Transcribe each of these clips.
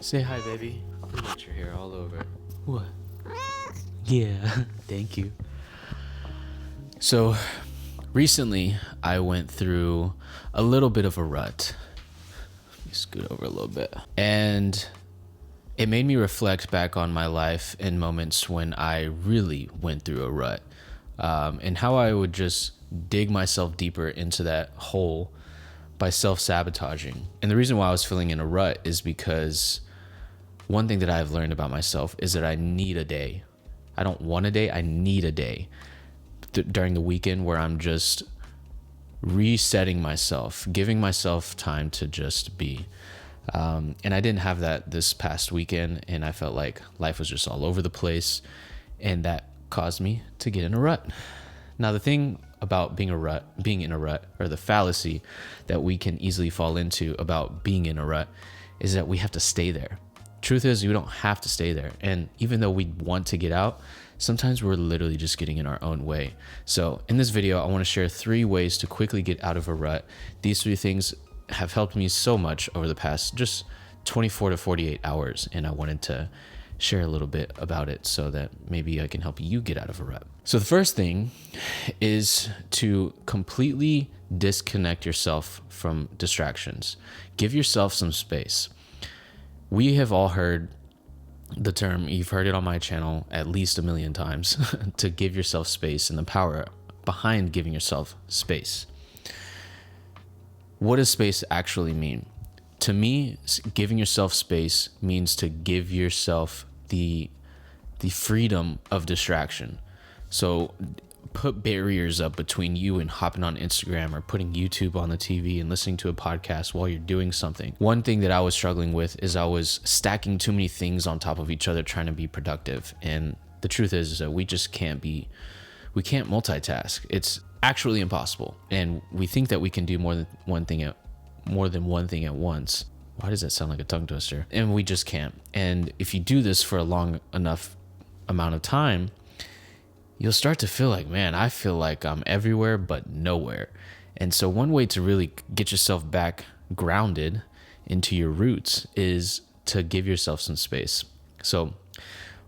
Say hi, baby. You got your hair all over. What? Yeah, thank you. So, recently, I went through a little bit of a rut. Let me scoot over a little bit. And it made me reflect back on my life in moments when I really went through a rut. And how I would just dig myself deeper into that hole by self-sabotaging. And the reason why I was feeling in a rut is because one thing that I've learned about myself is that I need a day. I don't want a day, I need a day during the weekend where I'm just resetting myself, giving myself time to just be. And I didn't have that this past weekend, and I felt like life was just all over the place, and that caused me to get in a rut. Now, the thing about being in a rut, or the fallacy that we can easily fall into about being in a rut, is that we have to stay there. Truth is, we don't have to stay there. And even though we want to get out, sometimes we're literally just getting in our own way. So in this video, I want to share 3 ways to quickly get out of a rut. These 3 things have helped me so much over the past just 24 to 48 hours. And I wanted to share a little bit about it so that maybe I can help you get out of a rut. So the first thing is to completely disconnect yourself from distractions. Give yourself some space. We have all heard the term, you've heard it on my channel at least 1 million times, to give yourself space, and the power behind giving yourself space. What does space actually mean? To me, giving yourself space means to give yourself the freedom of distraction. So put barriers up between you and hopping on Instagram or putting YouTube on the TV and listening to a podcast while you're doing something. One thing that I was struggling with is I was stacking too many things on top of each other trying to be productive. And the truth is that we can't multitask. It's actually impossible. And we think that we can do more than one thing at once. Why does that sound like a tongue twister? And we just can't. And if you do this for a long enough amount of time, you'll start to feel like, man, I feel like I'm everywhere but nowhere. And so one way to really get yourself back grounded into your roots is to give yourself some space. So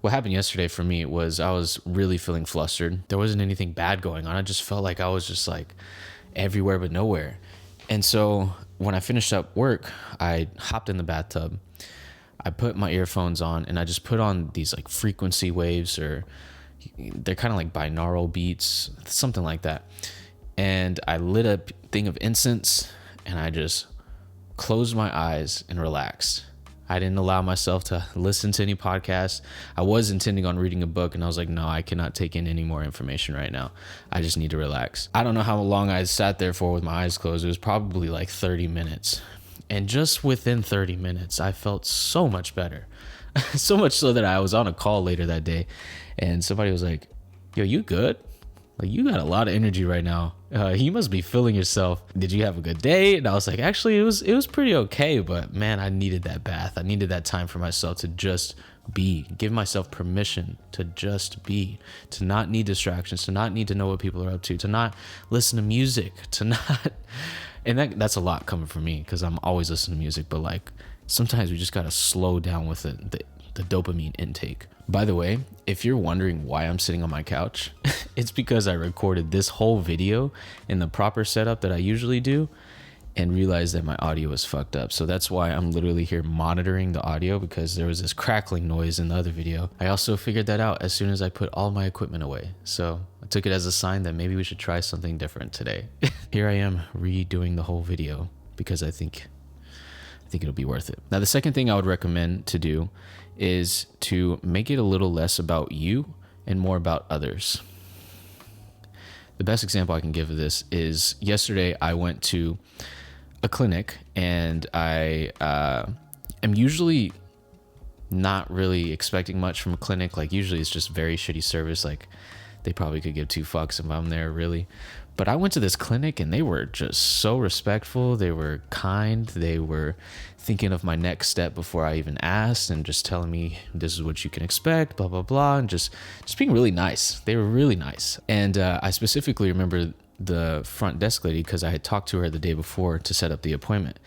what happened yesterday for me was I was really feeling flustered. There wasn't anything bad going on. I just felt like I was just like everywhere but nowhere. And so when I finished up work, I hopped in the bathtub. I put my earphones on and I just put on these like frequency waves, or they're kind of like binaural beats, something like that. And I lit a thing of incense and I just closed my eyes and relaxed. I didn't allow myself to listen to any podcasts. I was intending on reading a book and I was like, no, I cannot take in any more information right now. I just need to relax. I don't know how long I sat there for with my eyes closed. It was probably like 30 minutes. And just within 30 minutes, I felt so much better. So much so that I was on a call later that day and somebody was like, yo, you good? Like, you got a lot of energy right now. You must be feeling yourself. Did you have a good day? And I was like, actually, it was pretty okay. But man, I needed that bath. I needed that time for myself to just be, give myself permission to just be, to not need distractions, to not need to know what people are up to not listen to music, to not, and that's a lot coming from me because I'm always listening to music. But like, sometimes we just got to slow down with the dopamine intake. By the way, if you're wondering why I'm sitting on my couch, it's because I recorded this whole video in the proper setup that I usually do and realized that my audio was fucked up. So that's why I'm literally here monitoring the audio, because there was this crackling noise in the other video. I also figured that out as soon as I put all my equipment away. So I took it as a sign that maybe we should try something different today. Here I am redoing the whole video because I think it'll be worth it. Now, the second thing I would recommend to do is to make it a little less about you and more about others. The best example I can give of this is yesterday I went to a clinic, and I am usually not really expecting much from a clinic. Like, usually it's just very shitty service. Like, they probably could give 2 fucks if I'm there, really. But I went to this clinic and they were just so respectful. They were kind. They were thinking of my next step before I even asked, and just telling me this is what you can expect, blah, blah, blah. And just being really nice. They were really nice. And I specifically remember the front desk lady because I had talked to her the day before to set up the appointment.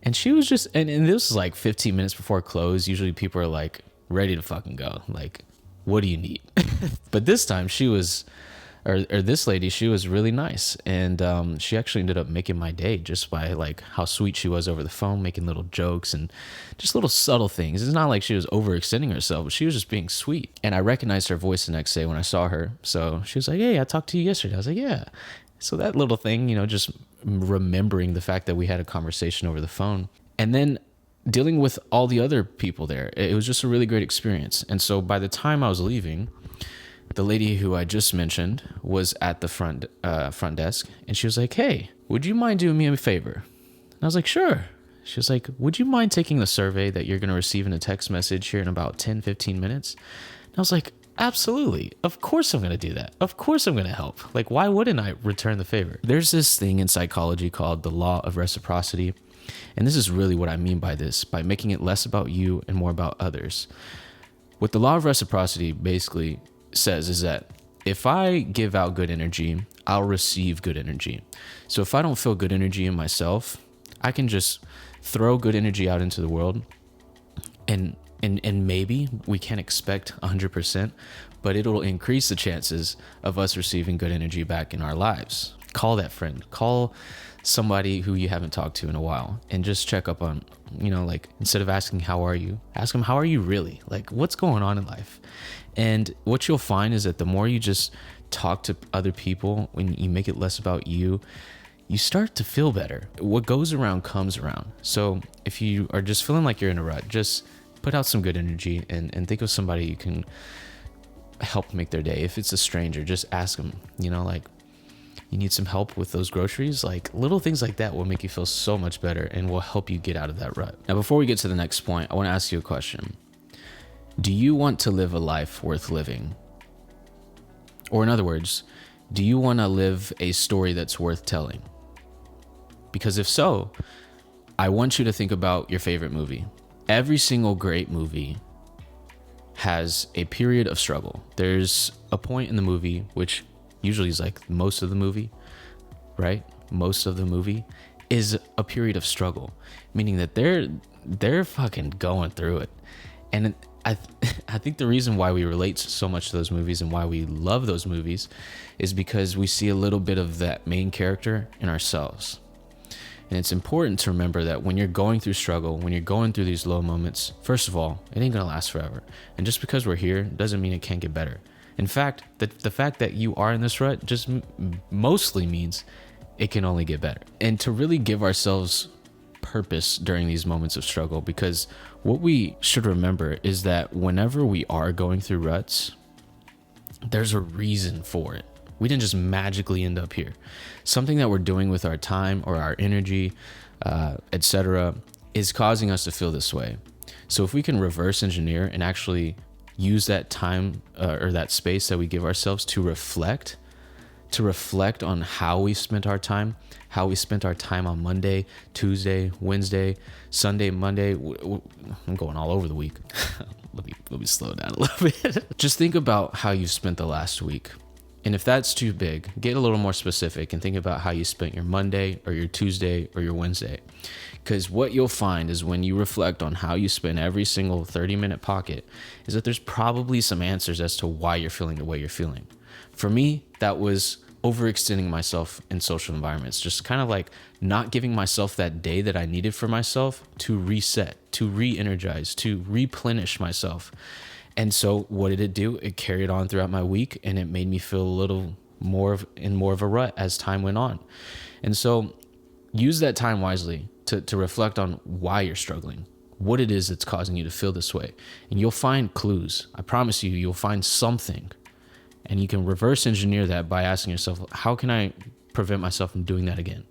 And she was just, and this was like 15 minutes before close. Usually people are like ready to fucking go. Like, what do you need? But this time she was, or this lady, she was really nice. And she actually ended up making my day just by like how sweet she was over the phone, making little jokes and just little subtle things. It's not like she was overextending herself, but she was just being sweet. And I recognized her voice the next day when I saw her. So she was like, hey, I talked to you yesterday. I was like, yeah. So that little thing, you know, just remembering the fact that we had a conversation over the phone. And then dealing with all the other people there, it was just a really great experience. And so by the time I was leaving, the lady who I just mentioned was at the front desk, and she was like, hey, would you mind doing me a favor? And I was like, sure. She was like, would you mind taking the survey that you're going to receive in a text message here in about 10, 15 minutes? And I was like, absolutely. Of course I'm going to do that. Of course I'm going to help. Like, why wouldn't I return the favor? There's this thing in psychology called the law of reciprocity. And this is really what I mean by this, by making it less about you and more about others. What the law of reciprocity basically says is that if I give out good energy, I'll receive good energy. So if I don't feel good energy in myself, I can just throw good energy out into the world, and maybe we can't expect 100%, but it'll increase the chances of us receiving good energy back in our lives. Call that friend, call somebody who you haven't talked to in a while, and just check up on, you know, like, instead of asking how are you, ask them how are you really, like, what's going on in life. And what you'll find is that the more you just talk to other people, when you make it less about you, you start to feel better. What goes around comes around. So if you are just feeling like you're in a rut, just put out some good energy and think of somebody you can help make their day. If it's a stranger, just ask them, you know, like, you need some help with those groceries. Like, little things like that will make you feel so much better and will help you get out of that rut. Now, before we get to the next point, I want to ask you a question. Do you want to live a life worth living? Or in other words, do you want to live a story that's worth telling? Because if so, I want you to think about your favorite movie. Every single great movie has a period of struggle. There's a point in the movie, which usually is like most of the movie, right? Most of the movie is a period of struggle, meaning that they're fucking going through it. And I think the reason why we relate so much to those movies and why we love those movies is because we see a little bit of that main character in ourselves. And it's important to remember that when you're going through struggle, when you're going through these low moments, first of all, it ain't gonna last forever. And just because we're here doesn't mean it can't get better. In fact, the fact that you are in this rut just mostly means it can only get better. And to really give ourselves purpose during these moments of struggle, because what we should remember is that whenever we are going through ruts, there's a reason for it. We didn't just magically end up here. Something that we're doing with our time or our energy, etc., is causing us to feel this way. So if we can reverse engineer and actually use that time or that space that we give ourselves to reflect on how we spent our time, how we spent our time on Monday, Tuesday, Wednesday, Sunday, Monday. I'm going all over the week. Let me slow down a little bit. Just think about how you spent the last week. And if that's too big, get a little more specific and think about how you spent your Monday or your Tuesday or your Wednesday. Because what you'll find is when you reflect on how you spend every single 30-minute pocket is that there's probably some answers as to why you're feeling the way you're feeling. For me, that was overextending myself in social environments, just kind of like not giving myself that day that I needed for myself to reset, to re-energize, to replenish myself. And so what did it do? It carried on throughout my week, and it made me feel a little more of a rut as time went on. And so use that time wisely to reflect on why you're struggling, what it is that's causing you to feel this way. And you'll find clues. I promise you, you'll find something. And you can reverse engineer that by asking yourself, how can I prevent myself from doing that again?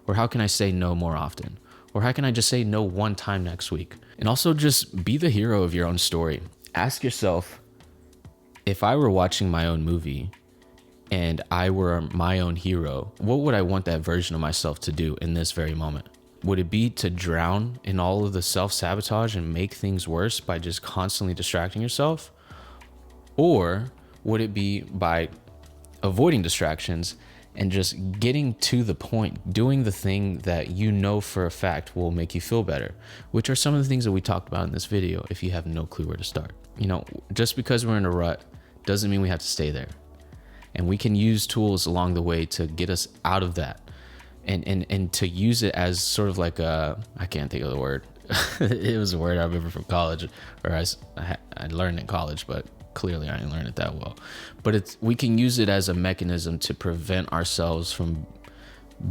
Or how can I say no more often? Or how can I just say no one time next week? And also just be the hero of your own story. Ask yourself, if I were watching my own movie and I were my own hero, what would I want that version of myself to do in this very moment? Would it be to drown in all of the self-sabotage and make things worse by just constantly distracting yourself? Or would it be by avoiding distractions and just getting to the point, doing the thing that you know for a fact will make you feel better, which are some of the things that we talked about in this video if you have no clue where to start. You know, just because we're in a rut doesn't mean we have to stay there. And we can use tools along the way to get us out of that, and to use it as sort of like a, I can't think of the word. It was a word I remember from college, or I learned in college, but clearly I didn't learn it that well. But we can use it as a mechanism to prevent ourselves from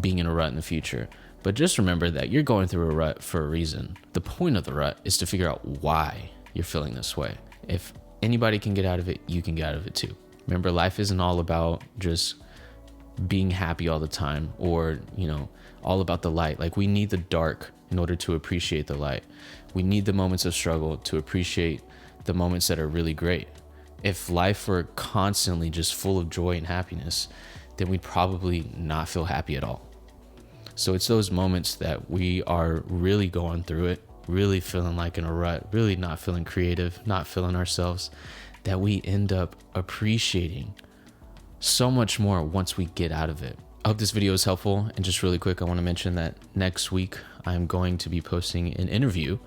being in a rut in the future. But just remember that you're going through a rut for a reason. The point of the rut is to figure out why you're feeling this way. If anybody can get out of it, you can get out of it too. Remember, life isn't all about just being happy all the time, or, you know, all about the light. Like, we need the dark in order to appreciate the light. We need the moments of struggle to appreciate the moments that are really great. If life were constantly just full of joy and happiness, then we'd probably not feel happy at all. So it's those moments that we are really going through it, really feeling like in a rut, really not feeling creative, not feeling ourselves, that we end up appreciating so much more once we get out of it. I hope this video is helpful. And just really quick, I want to mention that next week I'm going to be posting an interview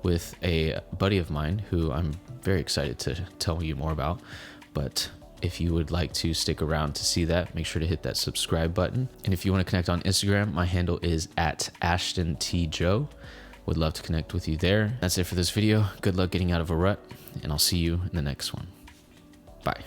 with a buddy of mine who I'm very excited to tell you more about. But if you would like to stick around to see that, make sure to hit that subscribe button. And if you want to connect on Instagram, my handle is @AshtonTJoe. Would love to connect with you there. That's it for this video. Good luck getting out of a rut, and I'll see you in the next one. Bye.